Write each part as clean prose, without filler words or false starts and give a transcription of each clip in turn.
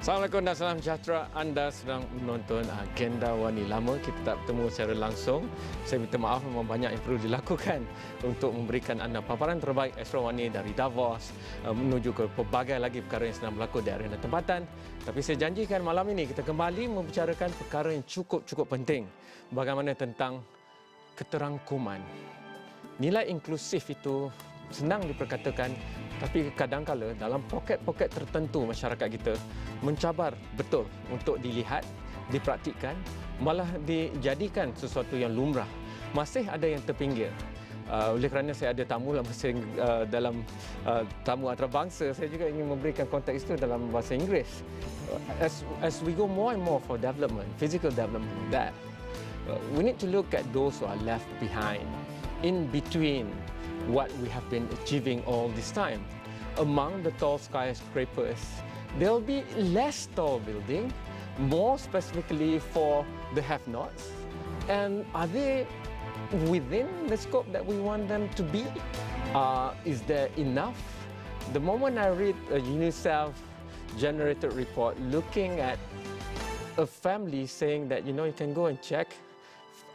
Assalamualaikum dan salam sejahtera. Anda sedang menonton Agenda Wani. Lama kita tak bertemu secara langsung. Saya minta maaf, memang banyak yang perlu dilakukan untuk memberikan anda paparan terbaik Astro Wani dari Davos menuju ke pelbagai lagi perkara yang sedang berlaku di arena tempatan. Tapi saya janjikan malam ini kita kembali membicarakan perkara yang cukup penting. Bagaimana tentang keterangkuman. Nilai inklusif itu senang diperkatakan, tapi kadang-kala dalam poket-poket tertentu masyarakat kita mencabar betul untuk dilihat, dipraktikkan, malah dijadikan sesuatu yang lumrah. Masih ada yang terpinggir. Oleh kerana saya ada tamu dalam tamu antarabangsa, saya juga ingin memberikan konteks itu dalam bahasa Inggeris. As we go more and more for development, physical development, that we need to look at those who are left behind, in between what we have been achieving all this time. Among the tall skyscrapers, there will be less tall building, more specifically for the have-nots. And are they within the scope that we want them to be? Is there enough? The moment I read a UNICEF-generated report looking at a family saying that, you can go and check,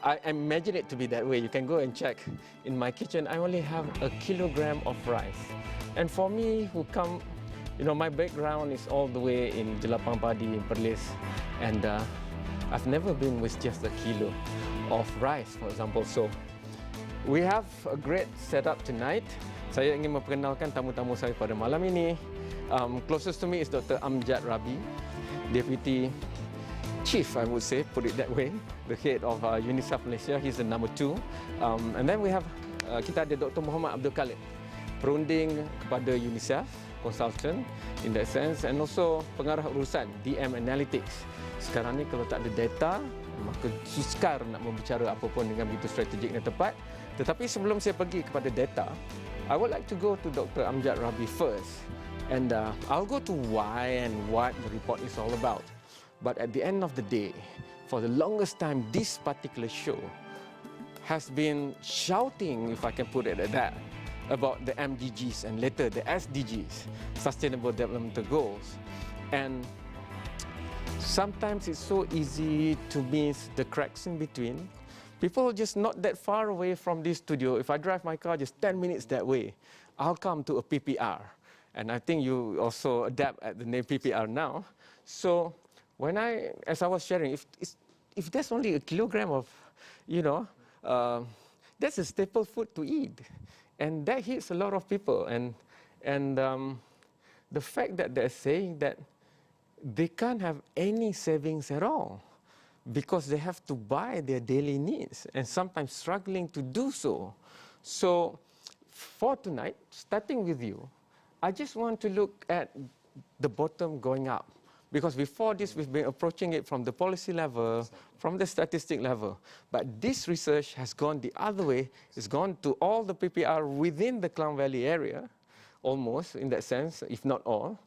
I imagine it to be that way. You can go and check. In my kitchen, I only have a kilogram of rice. And for me, who come, my background is all the way in Jelapang Padi in Perlis. And I've never been with just a kilo of rice, for example. So we have a great setup tonight. Saya ingin memperkenalkan tamu-tamu saya pada malam ini. Closest to me is Dr. Amjad Rabi, Deputy Chief, I would say, put it that way, the head of UNICEF Malaysia. He's the number 2. And then we have, kita ada Dr. Muhammad Abdul Khalid, perunding kepada UNICEF, consultant in that sense, and also pengarah urusan DM Analytics. Sekarang ni kalau tak ada data, maka sukar nak membicara apa pun dengan begitu strategik dan tepat. Tetapi sebelum saya pergi kepada data, I would like to go to Dr. Amjad Rabi first. And I'll go to why and what the report is all about. But at the end of the day, for the longest time, this particular show has been shouting, if I can put it at that, about the MDGs and later the SDGs, Sustainable Development Goals. And sometimes it's so easy to miss the cracks in between. People just not that far away from this studio. If I drive my car just 10 minutes that way, I'll come to a PPR. And I think you also adapt at the name PPR now. So as I was sharing, if there's only a kilogram of, that's a staple food to eat, and that hits a lot of people. And the fact that they're saying that they can't have any savings at all because they have to buy their daily needs, and sometimes struggling to do so. So for tonight, starting with you, I just want to look at the bottom going up. Because before this, we've been approaching it from the policy level, from the statistic level. But this research has gone the other way. It's gone to all the PPR within the Klang Valley area, almost in that sense, if not all.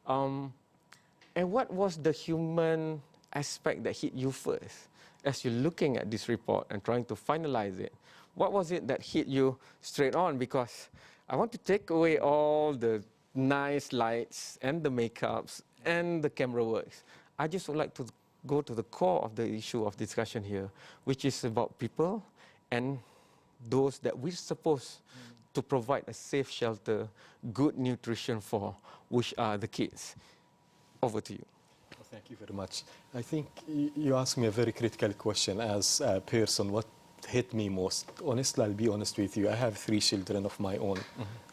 And what was the human aspect that hit you first as you're looking at this report and trying to finalize it? What was it that hit you straight on? Because I want to take away all the nice lights and the makeups and the camera works. I just would like to go to the core of the issue of discussion here, which is about people and those that we're supposed to provide a safe shelter, good nutrition for, which are the kids. Over to you. Thank you very much. I think you asked me a very critical question as a person. What hit me most? Honestly, I'll be honest with you. I have 3 children of my own.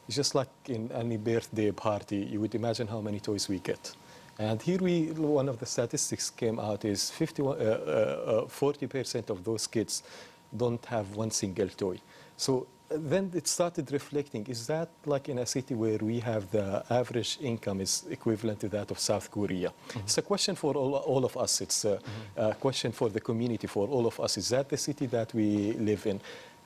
It's just like in any birthday party, you would imagine how many toys we get. And here one of the statistics came out is 40% of those kids don't have one single toy. So then it started reflecting, is that like in a city where we have the average income is equivalent to that of South Korea? It's a question for all of us. It's a question for the community, for all of us. Is that the city that we live in?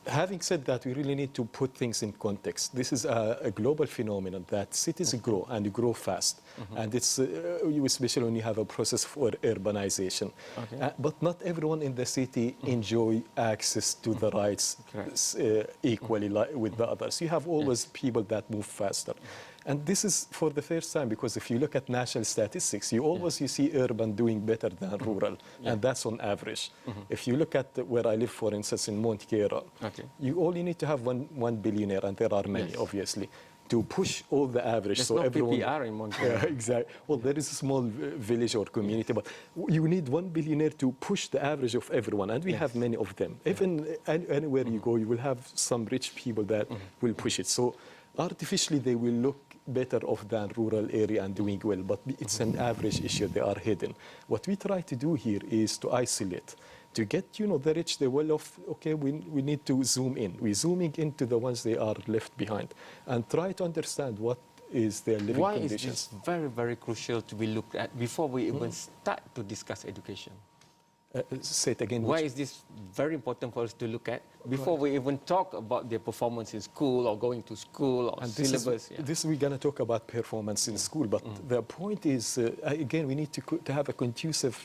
Having said that, we really need to put things in context. This is a global phenomenon that cities grow and grow fast. And it's especially when you have a process for urbanization. Okay. But not everyone in the city enjoy access to the rights equally with the others. You have always people that move faster. And this is for the first time, because if you look at national statistics, you see urban doing better than rural, and that's on average. If you look at where I live, for instance, in Montclair, you only need to have one billionaire, and there are many, obviously, to push all the average. There's so no everyone, PPR in Montreal. Yeah, exactly. Well, there is a small village or community, but you need 1 billionaire to push the average of everyone, and we have many of them. Even anywhere you go, you will have some rich people that will push it. So artificially, they will look better off than rural area and doing well, but it's an average issue. They are hidden. What we try to do here is to isolate. To get, the rich, the well-off, okay, we need to zoom in. We're zooming into the ones they are left behind and try to understand what is their living conditions. Why is this very, very crucial to be looked at before we even start to discuss education? Say it again. Why is this very important for us to look at before we even talk about their performance in school or going to school or syllabus? This we're going to talk about performance in school, but the point is, again, we need to have a conducive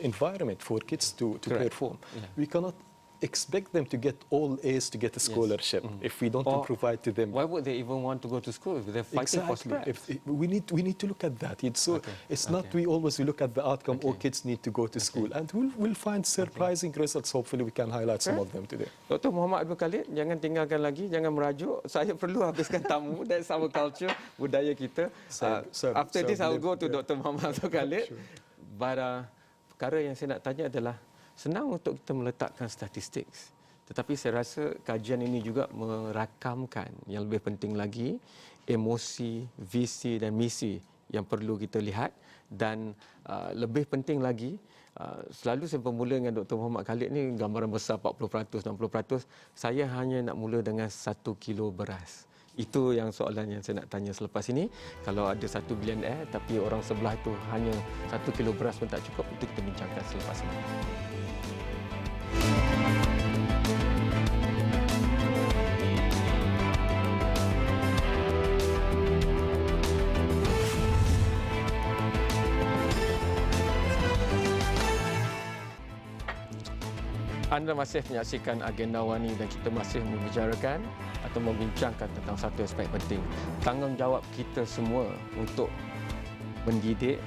environment for kids to perform. We cannot expect them to get all A's to get a scholarship if we don't provide to them. Why would they even want to go to school if they're fighting for scraps? We need to look at that. It's not we always look at the outcome. All kids need to go to school, and we'll find surprising results. Hopefully, we can highlight some of them today. Dr. Muhammad Abdul Khalid, jangan tinggalkan lagi, jangan merajuk. Saya perlu habiskan tamu. That's our culture, budaya kita. After this, I will go to Dr. Muhammad Abdul Khalid. But perkara yang saya nak tanya adalah, senang untuk kita meletakkan statistik, tetapi saya rasa kajian ini juga merakamkan yang lebih penting lagi, emosi, visi dan misi yang perlu kita lihat, dan lebih penting lagi, selalu saya bermula dengan Dr. Muhammad Khalid ni gambaran besar 40%, 60%, saya hanya nak mula dengan 1 kilo beras. Itu yang soalan yang saya nak tanya selepas ini. Kalau ada 1 bilioner tapi orang sebelah itu hanya 1 kilo beras pun tak cukup, itu kita bincangkan selepas ini. Anda masih menyaksikan Agenda Wani dan kita masih membicarakan atau membincangkan tentang satu aspek penting. Tanggungjawab kita semua untuk mendidik,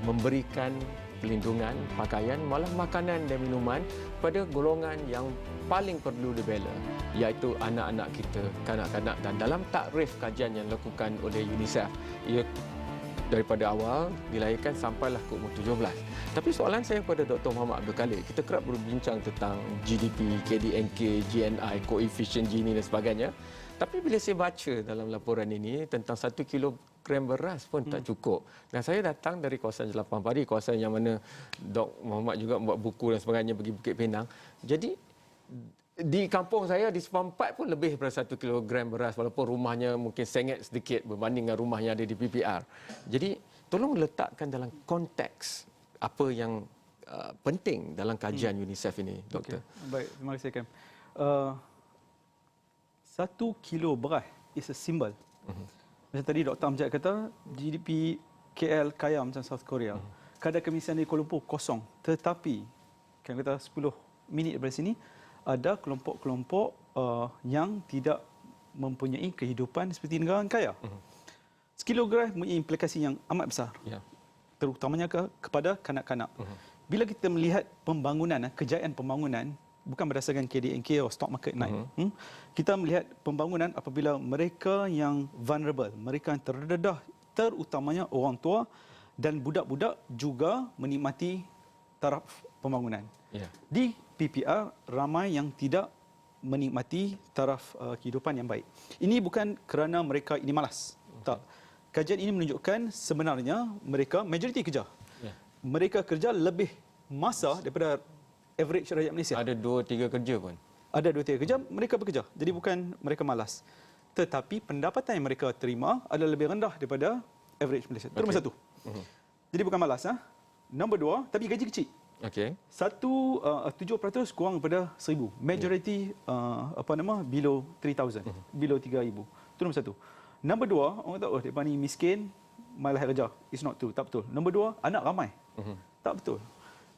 memberikan pelindungan, pakaian, malah makanan dan minuman pada golongan yang paling perlu dibela, iaitu anak-anak kita, kanak-kanak. Dan dalam takrif kajian yang dilakukan oleh UNICEF, ia daripada awal dilahirkan sampailah ke umur 17. Tapi soalan saya kepada Dr. Muhammad Abdul Khalid, kita kerap berbincang tentang GDP, KDNK, GNI, koefisien Gini dan sebagainya. Tapi bila saya baca dalam laporan ini tentang 1 kilogram beras pun tak cukup. Dan saya datang dari kawasan Jelapang Padi, kawasan yang mana Dr. Muhammad juga buat buku dan sebagainya pergi Bukit Penang. Jadi di kampung saya di Sepampat pun lebih daripada 1 kilogram beras, walaupun rumahnya mungkin sengit sedikit berbanding dengan rumah yang ada di PPR. Jadi tolong letakkan dalam konteks apa yang penting dalam kajian UNICEF ini, Doktor. Okay. Baik, terima kasih Kem. 1 kilo beras is a symbol. Macam tadi Dr. Amjad kata, GDP KL kaya macam South Korea. Kadar kemiskinan di Kuala Lumpur kosong. Tetapi, kan kata 10 minit daripada sini, ada kelompok-kelompok yang tidak mempunyai kehidupan seperti negara kaya. Sekilogram mempunyai implikasi yang amat besar. Terutamanya kepada kanak-kanak. Bila kita melihat pembangunan, kejayaan pembangunan, bukan berdasarkan KDNK atau stock market naik. Kita melihat pembangunan apabila mereka yang vulnerable, mereka yang terdedah, terutamanya orang tua dan budak-budak juga menikmati taraf pembangunan. Di PPR, ramai yang tidak menikmati taraf kehidupan yang baik. Ini bukan kerana mereka ini malas. Tak. Kajian ini menunjukkan sebenarnya mereka majoriti kerja. Mereka kerja lebih masa daripada average rakyat Malaysia. Ada 2-3 kerja pun. Ada 2-3 kerja, mereka bekerja. Jadi bukan mereka malas. Tetapi pendapatan yang mereka terima adalah lebih rendah daripada average Malaysia. Itu nombor 1. Jadi bukan malas. Nombor 2, tapi gaji kecil. 7% kurang daripada 1,000. Majority below 3,000, below 3,000. Itu nombor 1. Nombor 2, orang kata, mereka ni miskin, malas kerja. It's not true, tak betul. Nombor 2, anak ramai. Tak betul.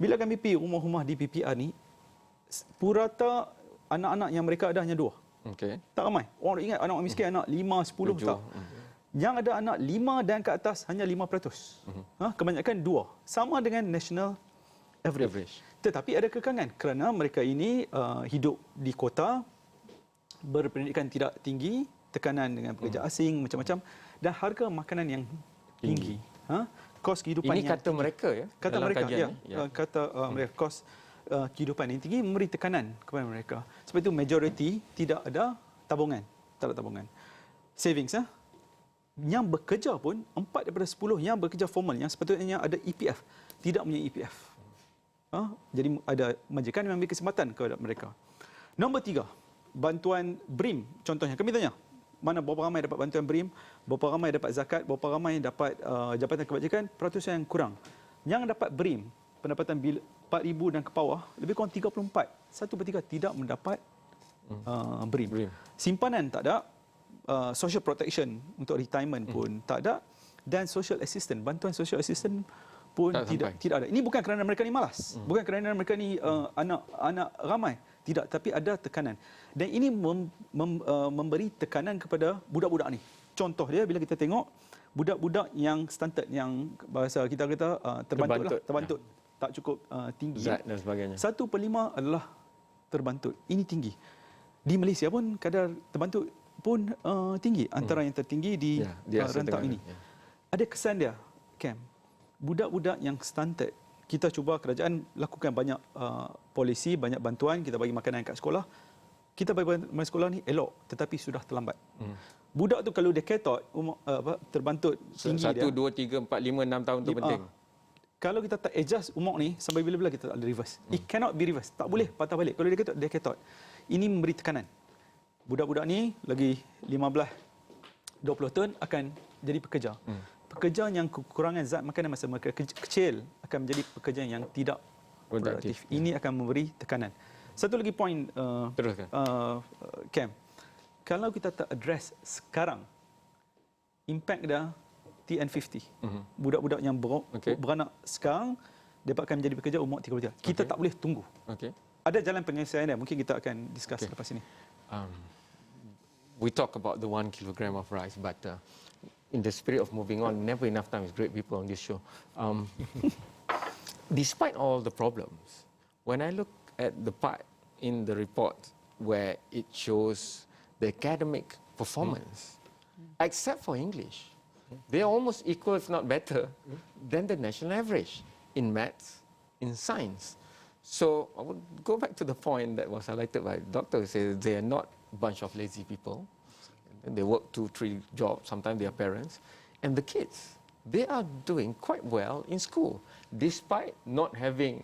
Bila kami pergi rumah-rumah di PPR ni, purata anak-anak yang mereka ada hanya 2. Tak ramai. Orang ingat anak miskin, anak 5, 10, tak. Yang ada anak 5 dan ke atas hanya 5%. Kebanyakan 2. Sama dengan national average. Tetapi ada kekangan kerana mereka ini hidup di kota, berpendidikan tidak tinggi, tekanan dengan pekerja asing macam-macam, dan harga makanan yang tinggi. Kos kehidupan ini yang kata tinggi. mereka ya. Kata dalam mereka kajian ya. Kata mereka kos kehidupan yang tinggi memberi tekanan kepada mereka. Sebab itu majoriti tidak ada tabungan, tak ada tabungan. Savings Yang bekerja pun 4 daripada 10 yang bekerja formal yang sepatutnya ada EPF tidak punya EPF. Jadi ada majikan yang ambil kesempatan kepada mereka. Nombor 3, bantuan BRIM. Contohnya kami tanya, mana berapa ramai dapat bantuan BRIM, berapa ramai dapat zakat, berapa ramai dapat jabatan kebajikan, peratusan yang kurang. Yang dapat BRIM, pendapatan 4,000 dan ke bawah, lebih kurang 34. 1/3 tidak mendapat BRIM. Simpanan tak ada, social protection untuk retirement pun tak ada, dan social assistance, bantuan social assistance pun tidak ada. Ini bukan kerana mereka ni malas, bukan kerana mereka ni anak ramai, tidak, tapi ada tekanan. Dan ini memberi tekanan kepada budak-budak ni. Contoh dia bila kita tengok budak-budak yang stunted, yang bahasa kita kata terbantut, tak cukup tinggi. Zat dan sebagainya. 1/5 adalah terbantut. Ini tinggi. Di Malaysia pun kadar terbantut pun tinggi, antara yang tertinggi di rantau ini. Ada kesan dia, Cam. Budak-budak yang stunted, kita cuba, kerajaan lakukan banyak polisi, banyak bantuan, kita bagi makanan kat sekolah. Kita bagi makanan sekolah ni elok, tetapi sudah terlambat. Budak tu kalau dia ketot, terbantut tinggi 1, dia. 2, 3, 4, 5, 6 tahun tu penting. Kalau kita tak adjust umur ni, sampai bila-bila kita tak ada reverse. It cannot be reverse. Tak boleh patah balik. Kalau dia ketot. Ini memberi tekanan. Budak-budak ni lagi 15, 20 tahun akan jadi pekerja. Pekerja yang kekurangan zat makanan masa mereka kecil akan menjadi pekerja yang tidak produktif. Ini akan memberi tekanan. Satu lagi poin, Cam. Kalau kita tak address sekarang, impact dah TN50. Budak-budak yang beranak sekarang, mereka akan menjadi pekerja umur 33. Kita tak boleh tunggu. Ada jalan penyelesaian dia. Mungkin kita akan discuss lepas ini. We talk about the 1 kilogram of rice, but in the spirit of moving on, never enough time with great people on this show. Despite all the problems, when I look at the part in the report where it shows the academic performance, except for English, they are almost equal, if not better, than the national average in maths, in science. So I would go back to the point that was highlighted by the doctor, who says they are not a bunch of lazy people. They work 2, 3 jobs, sometimes they are parents. And the kids, they are doing quite well in school, despite not having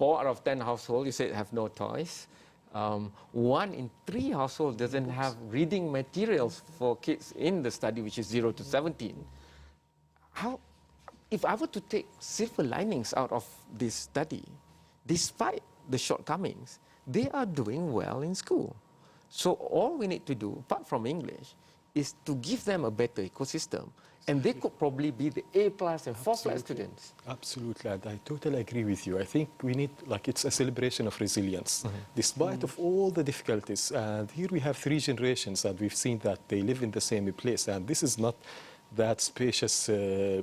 4 out of 10 households, you said, have no toys. 1 in 3 households doesn't have reading materials for kids in the study, which is 0 to 17. If I were to take silver linings out of this study, despite the shortcomings, they are doing well in school. So all we need to do, apart from English, is to give them a better ecosystem. And they could probably be the A+ and 4+ students. Absolutely, and I totally agree with you. I think we need, it's a celebration of resilience. Despite of all the difficulties, and here we have 3 generations, and we've seen that they live in the same place, and this is not that spacious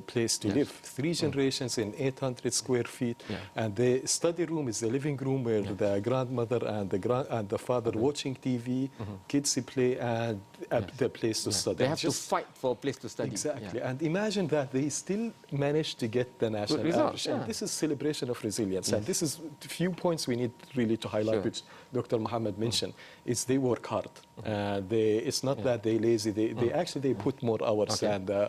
place to live. 3 generations in 800 square feet, and the study room is the living room where the grandmother and the father watching TV, kids play, and the place to study. They have to fight for a place to study. Exactly, and imagine that they still managed to get the national average. And this is celebration of resilience, and this is a few points we need really to highlight, which Dr. Mohammed mentioned, is they work hard. It's not that they lazy, they actually put more hours than the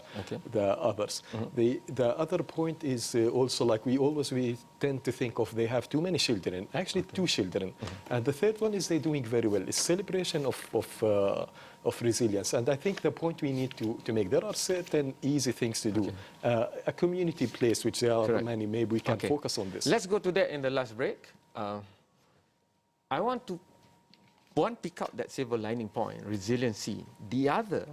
others. The other point is also, like we tend to think of, they have too many children, actually 2 children. And the third one is they're doing very well. It's celebration of resilience. And I think the point we need to make, there are certain easy things to do. A community place, which there are many, maybe we can focus on this. Let's go to that in the last break. I want to pick up that silver lining point, resiliency. The other,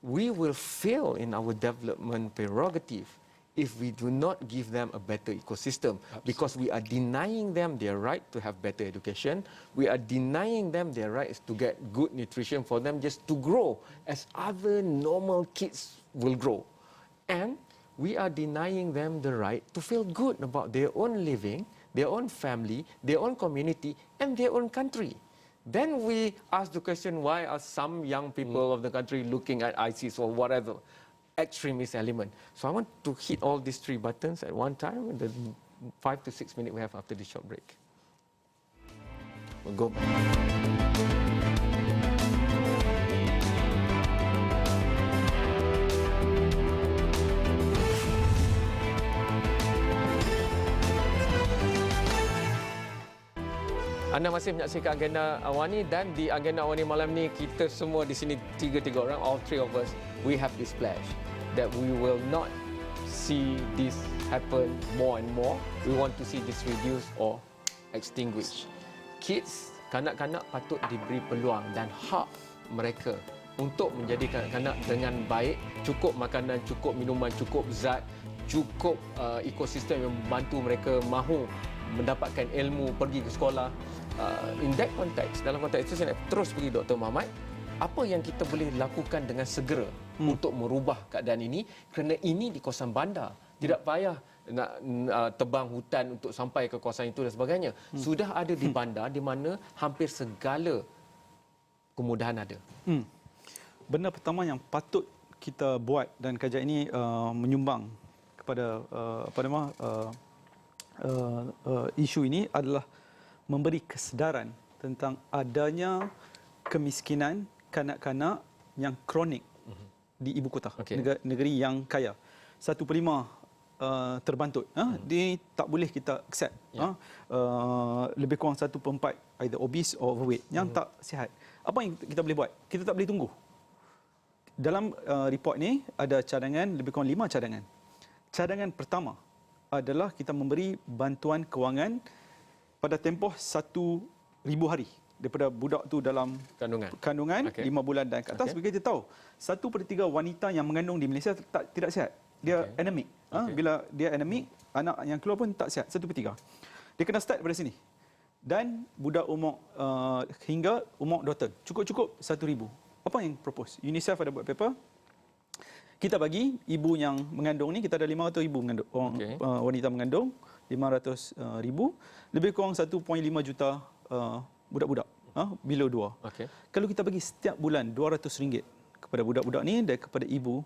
we will fail in our development prerogative if we do not give them a better ecosystem. Because we are denying them their right to have better education. We are denying them their rights to get good nutrition for them just to grow as other normal kids will grow. And we are denying them the right to feel good about their own living, their own family, their own community, and their own country. Then we ask the question, why are some young people of the country looking at ISIS or whatever extremist element? So I want to hit all these 3 buttons at one time in the 5 to 6 minutes we have after this short break. We'll go. Anda masih menyaksikan agenda AWANI, dan di agenda AWANI malam ni kita semua di sini 3 orang, all 3 of us, we have this pledge that we will not see this happen more and more. We want to see this reduced or extinguished. Kids, kanak-kanak patut diberi peluang dan hak mereka untuk menjadi kanak-kanak dengan baik, cukup makanan, cukup minuman, cukup zat, cukup ekosistem yang membantu mereka mahu mendapatkan ilmu, pergi ke sekolah. In that context, dalam konteks itu saya nak terus pergi Dr. Muhammad, apa yang kita boleh lakukan dengan segera untuk merubah keadaan ini, kerana ini di kawasan bandar. Tidak payah nak tebang hutan untuk sampai ke kawasan itu dan sebagainya. Sudah ada di bandar di mana hampir segala kemudahan ada. Benda pertama yang patut kita buat, dan kajian ini menyumbang kepada isu ini, adalah memberi kesedaran tentang adanya kemiskinan kanak-kanak yang kronik di ibu kota, negeri yang kaya. 1/5 terbantut. Dia tak boleh kita accept. Lebih kurang 1/4 either obese or overweight, yang tak sihat. Apa yang kita boleh buat? Kita tak boleh tunggu. Dalam report ni ada cadangan, lebih kurang 5 cadangan. Cadangan pertama adalah kita memberi bantuan kewangan pada tempoh 1,000 hari daripada budak tu dalam kandungan 5 bulan dan ke atas. Kita tahu 1/3 wanita yang mengandung di Malaysia tidak sihat. Dia anemik. Bila dia anemik, anak yang keluar pun tak sihat. 1/3. Dia kena start daripada sini. Dan budak umur hingga umur 2 tahun. Cukup-cukup 1,000. Apa yang propose? UNICEF ada buat paper. Kita bagi ibu yang mengandung ni, kita ada 500,000 wanita mengandung, 500,000, lebih kurang 1.5 juta budak-budak bila 2. Kalau kita bagi setiap bulan RM200 kepada budak-budak ni dan kepada ibu,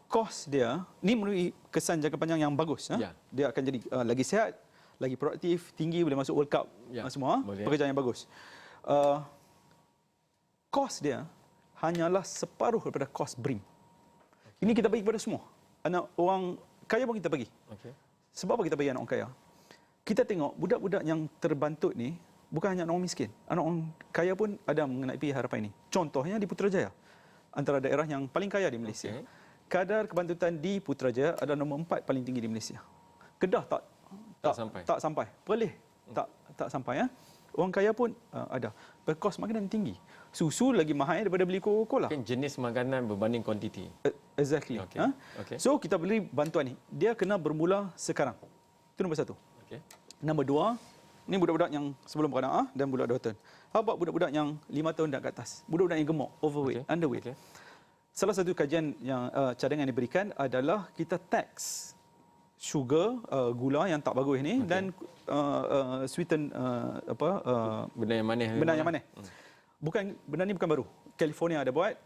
kos dia ni melalui kesan jangka panjang yang bagus. Dia akan jadi lagi sihat, lagi produktif, tinggi, boleh masuk World Cup, semua pekerjaan yang bagus. Kos dia hanyalah separuh daripada kos BRIM. Ini kita bagi kepada semua. Anak orang kaya pun kita bagi. Sebab apa kita bagi anak orang kaya? Kita tengok budak-budak yang terbantut ni bukan hanya orang miskin. Anak orang kaya pun ada mengenapi harapan ini. Contohnya di Putrajaya, antara daerah yang paling kaya di Malaysia. Kadar kebantutan di Putrajaya adalah nombor 4 paling tinggi di Malaysia. Kedah tak sampai. Perlis tak sampai. Orang kaya pun ada. Kos makanan tinggi. Susu lagi mahal daripada beli Coca-Cola. Jenis makanan berbanding kuantiti. Exactly. So kita beri bantuan ni. Dia kena bermula sekarang. Itu nombor 1. Nombor 2, ni budak-budak yang sebelum beranak dan budak 2 tahun. How about budak-budak yang 5 tahun dan ke atas? Budak-budak yang gemuk, overweight, underweight. Salah satu kajian yang cadangan yang diberikan adalah kita tax sugar, gula yang tak bagus ni, dan sweeten benda yang manis. Benda ni bukan baru. California ada buat,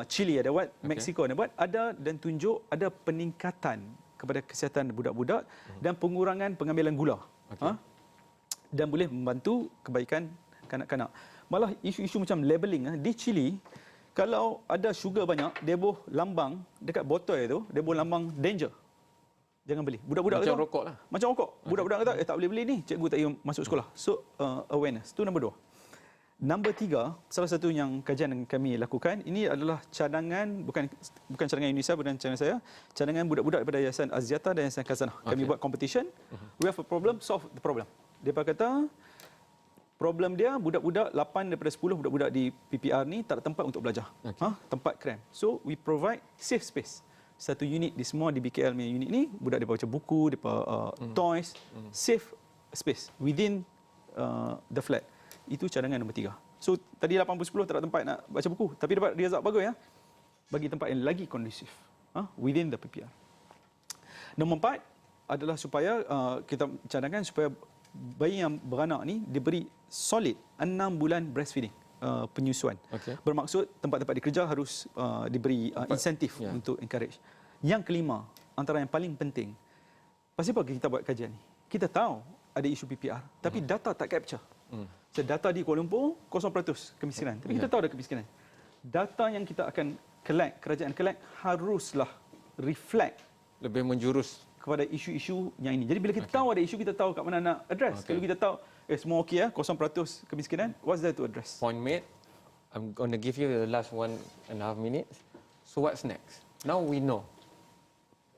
Chile ada buat, Mexico ada buat, dan tunjuk ada peningkatan kepada kesihatan budak-budak dan pengurangan pengambilan gula. Dan boleh membantu kebaikan kanak-kanak. Malah isu-isu macam labeling di Chile, kalau ada sugar banyak, dia boleh lambang dekat botol itu, dia boleh lambang danger. Jangan beli. Budak-budak macam rokok lah. Macam rokok. Budak-budak kata tak boleh beli ni, cikgu tak payah masuk sekolah. So awareness. Itu nombor 2. Nombor 3, salah satu yang kajian yang kami lakukan, ini adalah cadangan, bukan cadangan UNICEF, bukan cadangan saya, cadangan budak-budak daripada Yayasan Aziata dan Yayasan Khazanah. Kami buat competition. We have a problem, solve the problem. Dia kata problem dia budak-budak 8 daripada 10 budak-budak di PPR ni tak ada tempat untuk belajar. Tempat cram. So we provide safe space. satu unit di semua di BKL punya unit ni, budak dia baca buku, dia toys, save space within the flat. Itu cadangan nombor 3. So tadi 80-10 tak ada tempat nak baca buku, tapi dapat result bagus ya. Bagi tempat yang lagi kondusif within the PPR. Nombor 4 adalah supaya kita cadangkan supaya bayi yang beranak ni diberi solid 6 bulan breastfeeding, penyusuan. Okay. Bermaksud tempat-tempat dikerja harus diberi insentif untuk encourage. Yang kelima, antara yang paling penting, pasal apa kita buat kajian ni? Kita tahu ada isu PPR, tapi data tak capture. So, data di Kuala Lumpur 0% kemiskinan. Tapi kita tahu ada kemiskinan. Data yang kita akan collect, kerajaan collect, haruslah reflect lebih menjurus kepada isu-isu yang ini. Jadi bila kita tahu ada isu, kita tahu kat mana nak address. Kalau kita tahu semua okey 0% kemiskinan, what's there to address? Point made. I'm going to give you the last 1.5 minutes. So what's next? Now we know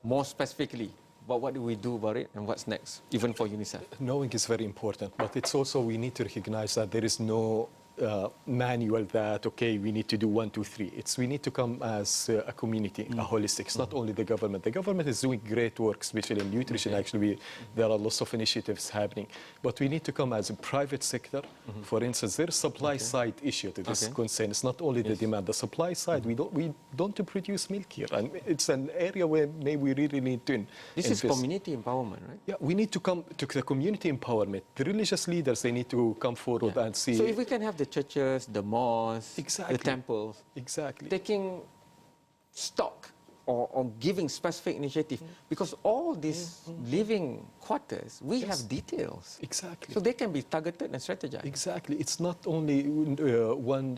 more specifically but what do we do about it and what's next, even for UNICEF? Knowing is very important, but it's also we need to recognize that there is no manual that, okay, we need to do 1, 2, 3. We need to come as a community, a holistic. It's not only the government. The government is doing great work, especially in nutrition. Actually, there are lots of initiatives happening. But we need to come as a private sector. For instance, there's supply side issue to this concern. It's not only the demand. The supply side, we don't produce milk here. And it's an area where maybe we really need to This is community empowerment, right? Yeah, we need to come to the community empowerment. The religious leaders, they need to come forward and see. So if we can have the churches, the mosques, the temples, taking stock or giving specific initiative, because all these living quarters, we have details. Exactly. So they can be targeted and strategized. Exactly. It's not only one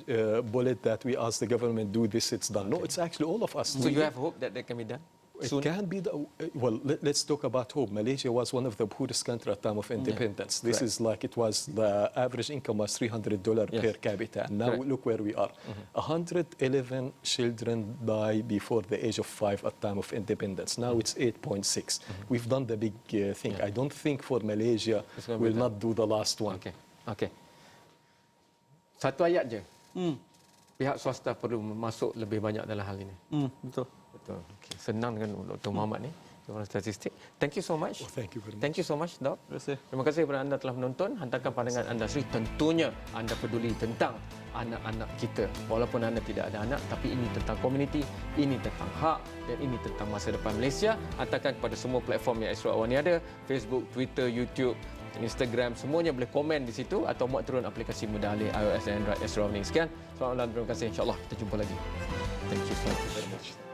bullet that we ask the government, do this, it's done. No, it's actually all of us. So you have hope that can be done? It can be. Well, let's talk about hope. Malaysia was one of the poorest countries at the time of independence. This is like it was the average income was $300 per capita. And now look where we are. 111 children die before the age of 5 at the time of independence. Now it's 8.6. We've done the big thing. I don't think for Malaysia we'll not do the last one. Okay. Satu ayat je. Pihak swasta perlu masuk lebih banyak dalam hal ini. Betul. Betul. Okay. Senang dengan Dr. Muhammad ni, Kepala Statistik. Thank you so much. Thank you very much. Thank you so much, Dok. Terima kasih kepada anda telah menonton. Hantarkan pandangan anda sendiri. Tentunya anda peduli tentang anak-anak kita. Walaupun anda tidak ada anak, tapi ini tentang komuniti, ini tentang hak dan ini tentang masa depan Malaysia. Hantarkan kepada semua platform yang Astro Awani ada. Facebook, Twitter, YouTube, Instagram, semuanya boleh komen di situ atau muat turun aplikasi mudah alih iOS dan Android Astro Awani. Sekian. Selamat malam. Terima kasih. InsyaAllah kita jumpa lagi. Thank you so much.